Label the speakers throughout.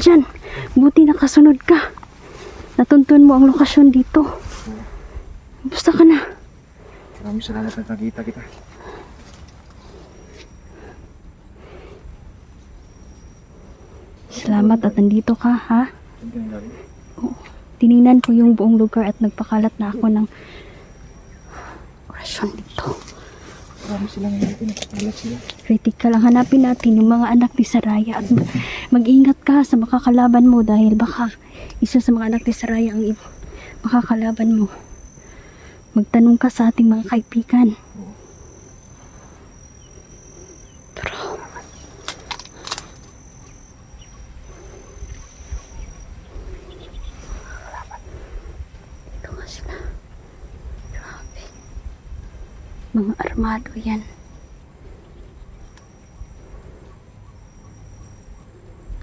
Speaker 1: Niljan, buti nakasunod ka. Natuntun mo ang lokasyon dito. Basta ka na.
Speaker 2: Maraming salamat na nakita kita.
Speaker 1: Salamat at nandito ka, ha?
Speaker 2: Saan ka nang galing?
Speaker 1: Oo. Tiningnan ko yung buong lugar at nagpakalat na ako ng orasyon dito.
Speaker 2: Marami silang natin, nakakalat sila.
Speaker 1: Critical ang hanapin natin yung mga anak ni Saraya at mag-ingat ka sa makakalaban mo dahil baka isa sa mga anak ni Saraya ang makakalaban mo. Magtanong ka sa ating mga kaibigan. Pero ito nga sila. Grabe. Mga armado yan.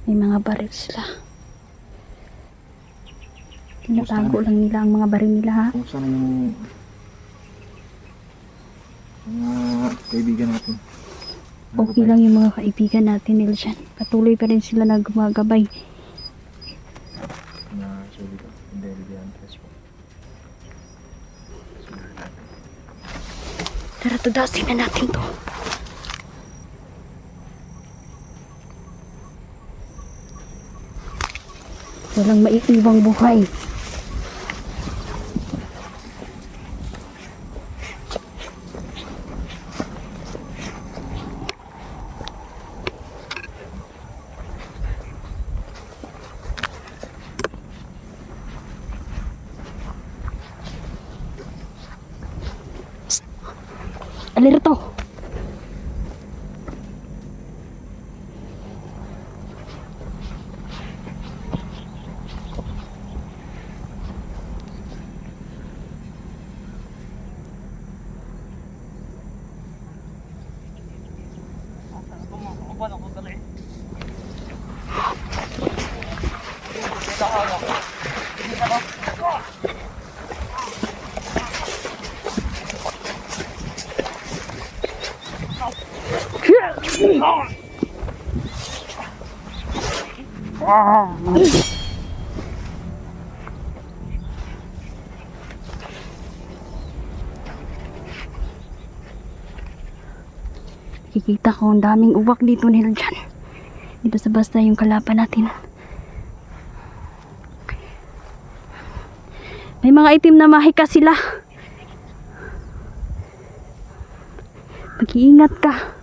Speaker 1: May mga baril sila. Tinatago lang nila ang mga baril nila, ha?
Speaker 2: Kung saan yung mga kaibigan natin?
Speaker 1: Okay lang yung mga kaibigan natin, Niljan. Patuloy pa rin sila na gumagabay.
Speaker 2: Na sorry ka, hindi bigyan tres po.
Speaker 1: Tara, tudasin na natin to. Walang maiiwang buhay. Alerto! Kikita ko ang daming uwak dito, Niljan. Di basta-basta yung kalaban natin. May mga itim na mahika sila. Mag-iingat ka.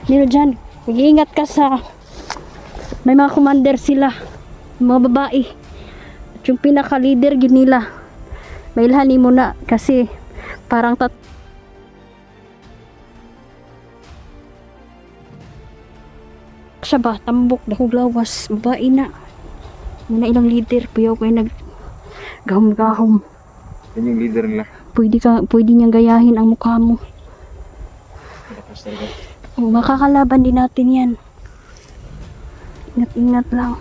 Speaker 1: Niljan, mag-iingat ka sa may mga commander sila, mga babae. At yung pinaka-leader yun nila. Mailhanin mo na kasi parang siya ba, tambok, dahog lawas, babae na. Muna ilang leader, puyaw kayo nag-gahom-gahom.
Speaker 2: Yan yung leader nila.
Speaker 1: Pwede niyang gayahin ang mukha mo.
Speaker 2: Lakas talaga.
Speaker 1: Oh, makakalaban din natin yan. Ingat-ingat lang.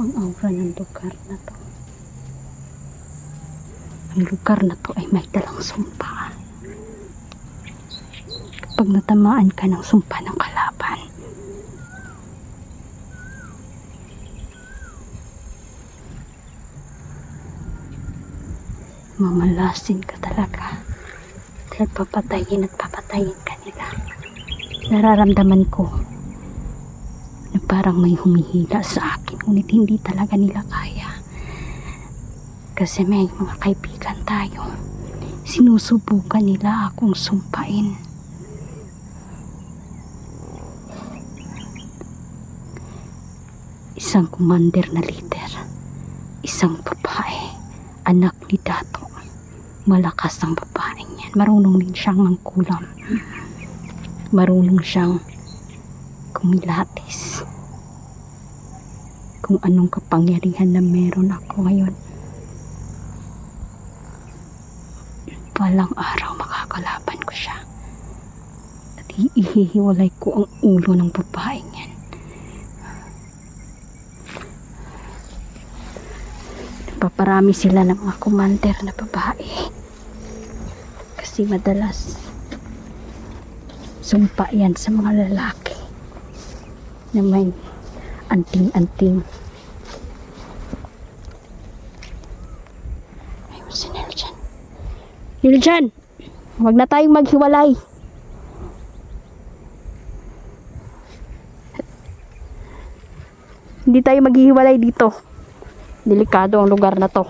Speaker 1: ang aura ng lugar na to. Ang lugar na to ay may dalang sumpa. Kapag natamaan ka ng sumpa ng kalaban, mamalasin ka talaga. Dahil papatayin at papatayin ka nila. Nararamdaman ko na parang may humihila sa akin, ngunit hindi talaga nila kaya. Kasi may mga kaibigan tayo, sinusubukan nila akong sumpain. Isang commander na leader, isang babae, anak ni Dato. Malakas ang babaeng yan. Marunong din siyang mangkulam. Marunong siyang kumilatis. Kung anong kapangyarihan na meron ako ngayon, walang araw makakalaban ko siya. At ihihiwalay ko ang ulo ng babaeng yan. Paparami sila ng mga commander na babae. Kasi madalas sumpa yan sa mga lalaki na may anting-anting. Ayun si Niljan. Niljan, huwag na tayong maghiwalay. Hindi tayo maghihiwalay dito. Delikado ang lugar na to.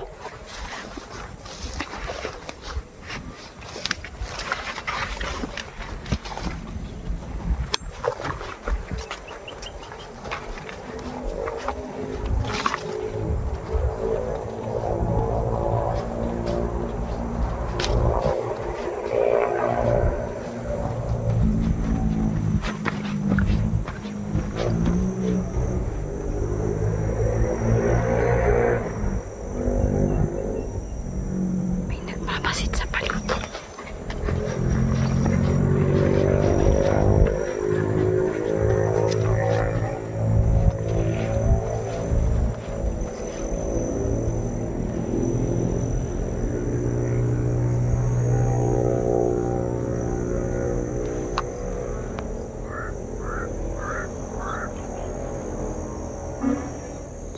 Speaker 1: May nagmamasid sa paligid.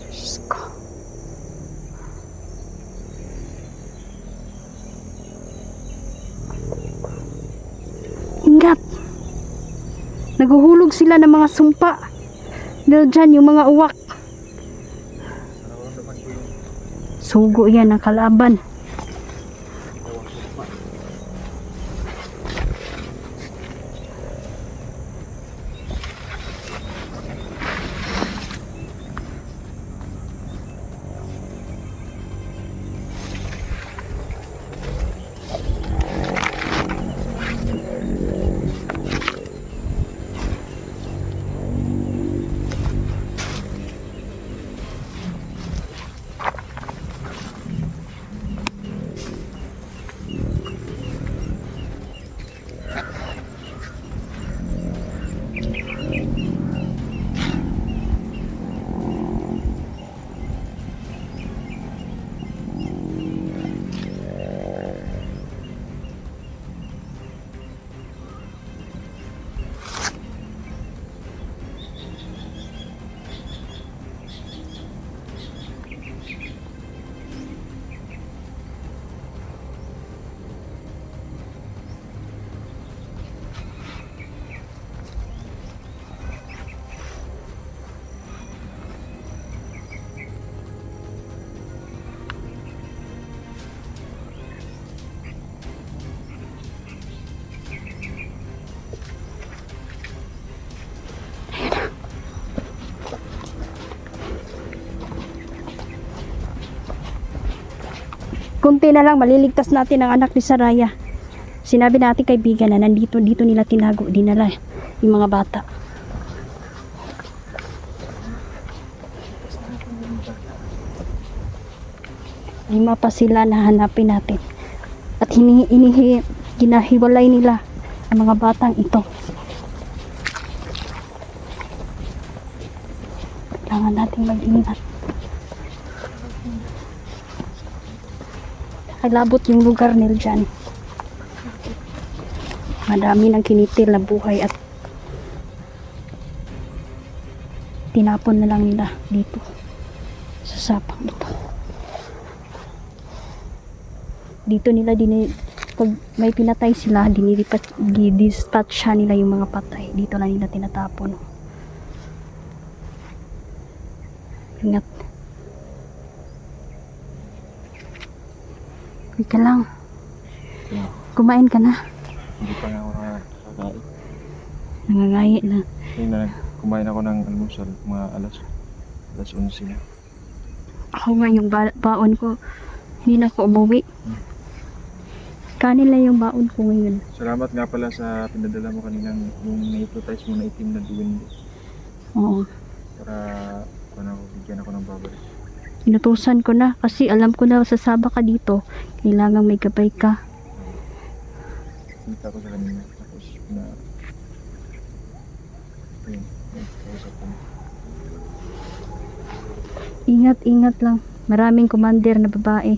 Speaker 1: Diyos ko. Ingat! Naguhulog sila ng mga sumpa. Dahil dyan yung mga uwak.
Speaker 2: Nararamdaman ko yung
Speaker 1: Sugo yan ang kalaban.
Speaker 2: tawang sumpa. Kunti na lang, maliligtas natin ang anak ni Saraya. Sinabi natin kaibigan na nandito, dito nila tinago, dinala yung mga bata. Lima pa sila na hanapin natin. At ginahiwalay nila ang mga batang ito. Kailangan natin mag-ingat. Nakakilabot yung lugar nila dyan. Madami ng kinitil na buhay at tinapon na lang nila dito sa sapang ito. Dito nila pag may pinatay sila, dispatch nila yung mga patay. Dito na nila tinatapon. Ingat. Wait ka lang. Kumain ka na.
Speaker 3: Hindi pa nga ako nakakain.
Speaker 2: Nangangayi na.
Speaker 3: Kaya na kumain ako ng almusal mga alas 11 na.
Speaker 2: Ako nga yung baon ko. Hindi na ako umuwi. Kanin lang yung baon ko ngayon.
Speaker 3: Salamat nga pala sa pinadala mo kaninang yung na-hypnotize mo na itim na duwende.
Speaker 2: Oo.
Speaker 3: Para bigyan ako ng babalik.
Speaker 2: Inutusan ko na kasi alam ko na sasaba ka dito. Kailangan may gabay ka.
Speaker 3: Kita ko sa kanina. Tapos ayun, kausap ko.
Speaker 2: Ingat lang. Maraming commander na babae.